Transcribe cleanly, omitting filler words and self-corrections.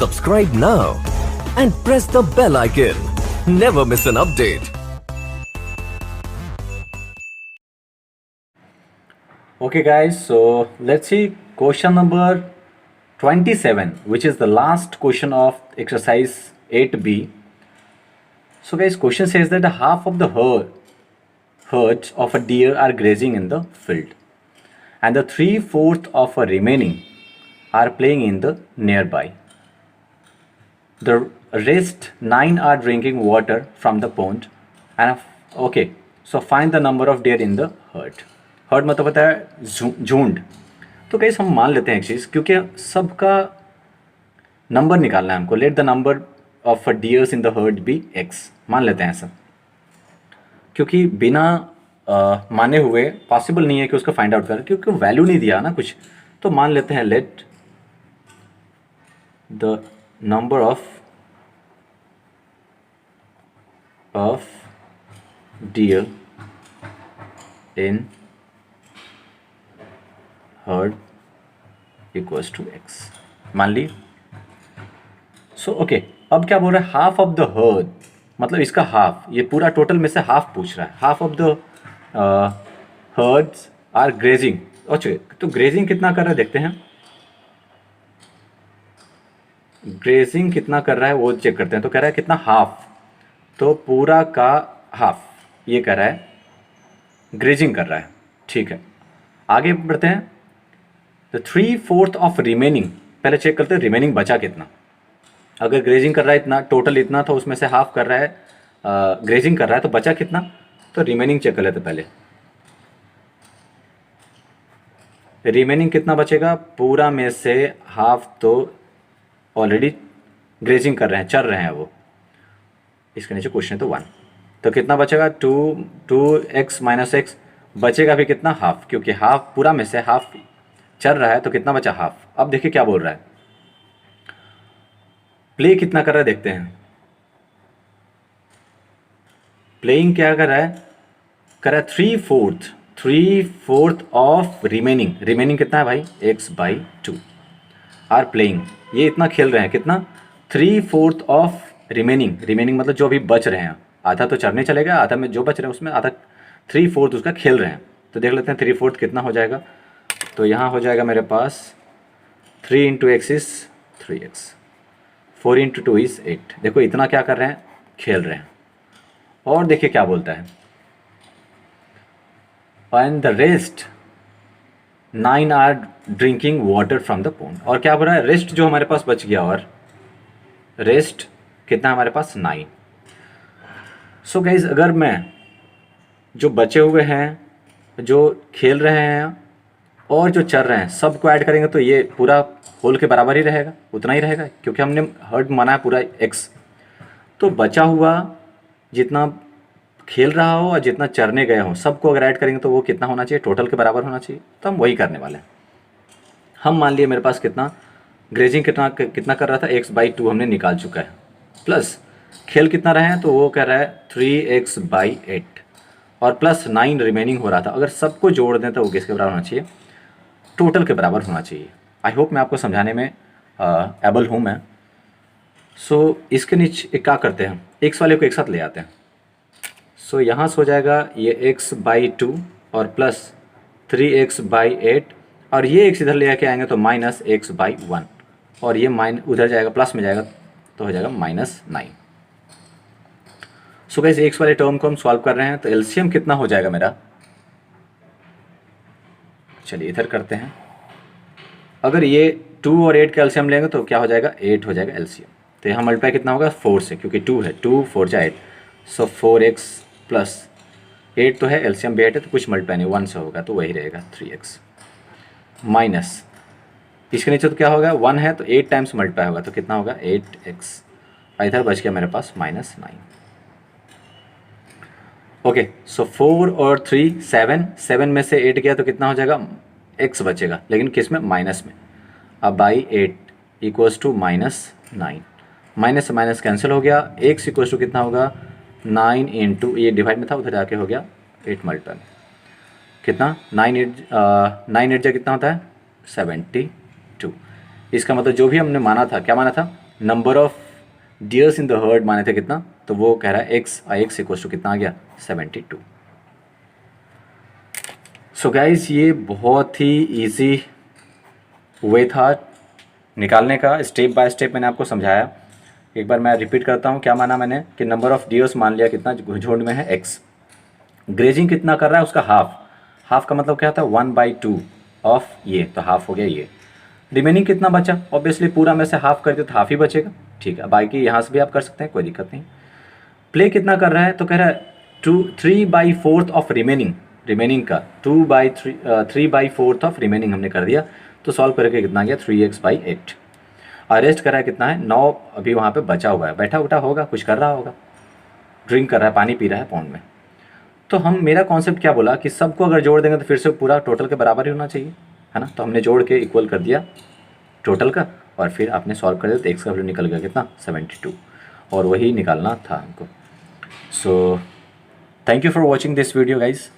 Subscribe now and press the bell icon. Never miss an update. Okay guys, so let's see question number 27, which is the last question of exercise 8b. So guys, question says that half of the herds of a deer are grazing in the field and the 3/4 of a remaining are playing in the nearby. The rest 9 are drinking water from the pond and okay, so find the number of deer in the herd. Heard मतलब होता है झुंड. तो कैसे हम मान लेते हैं एक चीज़, क्योंकि सबका नंबर निकालना है हमको. Let the number of deers in the herd be x. मान लेते हैं ऐसा, क्योंकि बिना माने हुए पॉसिबल नहीं है कि उसको फाइंड आउट करें, क्योंकि वैल्यू नहीं दिया ना कुछ. तो मान लेते हैं let the number of deer in herd equals to x. मान ली. सो ओके, अब क्या बोल रहा है, हाफ ऑफ द हर्ड, मतलब इसका हाफ, ये पूरा टोटल में से हाफ पूछ रहा है. Half of the herds are grazing. अच्छा, तो ग्रेजिंग कितना कर रहा है देखते हैं. ग्रेजिंग कितना कर रहा है वो चेक करते हैं. तो कह रहा है कितना, हाफ. तो पूरा का हाफ ये कह रहा है ग्रेजिंग कर रहा है. ठीक है, आगे बढ़ते हैं. तो 3/4 ऑफ रिमेनिंग, पहले चेक करते हैं रिमेनिंग बचा कितना. अगर ग्रेजिंग कर रहा है इतना, टोटल इतना, तो उसमें से हाफ कर रहा है ग्रेजिंग कर रहा है, तो बचा कितना. तो रिमेनिंग चेक कर लेते पहले. रिमेनिंग कितना बचेगा, पूरा में से हाफ तो ऑलरेडी ग्रेजिंग कर रहे हैं, चल रहे हैं वो. इसके नीचे क्वेश्चन है तो 1. तो कितना बचेगा, 2x माइनस एक्स. बचेगा भी कितना, हाफ, क्योंकि हाफ पूरा में से हाफ चल रहा है, तो कितना बचा, हाफ. अब देखिए क्या बोल रहा है, प्ले कितना कर रहा है देखते हैं. प्लेइंग क्या कर रहा है, कर रहा है 3/4 ऑफ रिमेनिंग. रिमेनिंग कितना है भाई, x/2 आर प्लेइंग. ये इतना खेल रहे हैं, कितना, 3/4 ऑफ रिमेनिंग. रिमेनिंग मतलब जो अभी बच रहे हैं. आधा तो चढ़ने चलेगा, आधा में जो बच रहे हैं उसमें आधा 3/4 उसका खेल रहे हैं. तो देख लेते हैं 3/4 कितना हो जाएगा. तो यहाँ हो जाएगा मेरे पास 3 × x इज़ 3x, 4 × 2 इज़ 8. देखो इतना क्या कर रहे हैं, खेल रहे हैं. और देखिए क्या बोलता है, and the rest 9 are drinking water from the pond. और क्या बोल रहा है, रेस्ट जो हमारे पास बच गया, और रेस्ट कितना हमारे पास, 9. सो गाइज, अगर मैं जो बचे हुए हैं, जो खेल रहे हैं और जो चल रहे हैं, सबको ऐड करेंगे तो ये पूरा होल के बराबर ही रहेगा, उतना ही रहेगा, क्योंकि हमने हर्ड माना है पूरा x. तो बचा हुआ जितना खेल रहा हो और जितना चरने गए हो, सबको अगर ऐड करेंगे तो वो कितना होना चाहिए, टोटल के बराबर होना चाहिए. तो हम वही करने वाले हैं. हम मान लिए मेरे पास कितना ग्रेजिंग कितना कर रहा था, x/2 हमने निकाल चुका है, प्लस खेल कितना रहे हैं, तो वो कह रहा है 3x/8 और प्लस 9 रिमेनिंग हो रहा था. अगर सबको जोड़ दें तो वो किसके बराबर होना चाहिए, टोटल के बराबर होना चाहिए. आई होप मैं आपको समझाने में एबल हूँ मैं. सो इसके नीचे क्या करते हैं, x वाले को एक साथ ले आते हैं. सो यहाँ से हो जाएगा ये x/2 और प्लस 3x/8, और ये x इधर ले आके आएंगे तो माइनस x/1, और ये उधर जाएगा प्लस में जाएगा तो हो जाएगा -9. सो गाइस, x वाले टर्म को हम सॉल्व कर रहे हैं. तो एलसीएम कितना हो जाएगा मेरा, चलिए इधर करते हैं. अगर ये 2 और 8 का एलसीएम लेंगे तो क्या हो जाएगा, 8 हो जाएगा एलसीएम. तो यहाँ मल्टीप्लाई कितना होगा, 4 से, क्योंकि 2 है, 2 4 जा 8. सो 4x प्लस 8 तो है, एलसीएम भी 8 है, तो कुछ मल्टीप्लाई नहीं, 1 से होगा, तो वही रहेगा 3x माइनस. इसके नीचे तो क्या होगा, 1 है तो 8 टाइम्स मल्टीप्लाई होगा, तो कितना होगा 8x. इधर बच गया मेरे पास -9. ओके, सो 4 और 3 7 में से 8 गया तो कितना हो जाएगा, x बचेगा, लेकिन किस में, माइनस में. अब बाई 8 इक्वल्स टू -9. माइनस से माइनस कैंसिल हो गया. x इक्वल्स टू कितना होगा, 9 × ये डिवाइड में था, उधर जाके हो गया 8 मल्टीप्लाई. कितना, 9 8 जा कितना होता है, 72. इसका मतलब जो भी हमने माना था, क्या माना था, number of deers in the herd माने थे कितना, तो वो कह रहा है x, I x equal to कितना आ गया 72। सो गाइज ये बहुत ही ईजी वे था निकालने का, स्टेप बाय स्टेप मैंने आपको समझाया। एक बार मैं रिपीट करता हूँ, क्या माना मैंने कि नंबर ऑफ डियर्स मान लिया कितना झुंड में है एक्स, ग्रेजिंग कितना कर रहा है उसका हाफ, हाफ का मतलब क्या था 1/2 ऑफ ये, तो हाफ हो गया ये। रिमेनिंग कितना बचा, ऑब्वियसली पूरा में से हाफ कर दो तो हाफ ही बचेगा, ठीक है। बाकी यहाँ से भी आप कर सकते हैं, कोई दिक्कत नहीं। प्ले कितना कर रहा है, तो कह रहा है 3/4 ऑफ रिमेनिंग, रिमेनिंग का 3/4 ऑफ रिमेनिंग हमने कर दिया, तो सॉल्व करके कितना गया 3x/8। अरेस्ट कर रहा है कितना है 9, अभी वहाँ पे बचा हुआ है, बैठा उठा होगा, कुछ कर रहा होगा, ड्रिंक कर रहा है, पानी पी रहा है पौंड में। तो हम, मेरा कॉन्सेप्ट क्या बोला कि सबको अगर जोड़ देंगे तो फिर से पूरा टोटल के बराबर ही होना चाहिए, है ना। तो हमने जोड़ के इक्वल कर दिया टोटल का, और फिर आपने सॉल्व कर दिया तो एक्स का वैल्यू निकल गया कितना 72, और वही निकालना था हमको। So thank you for watching this video guys.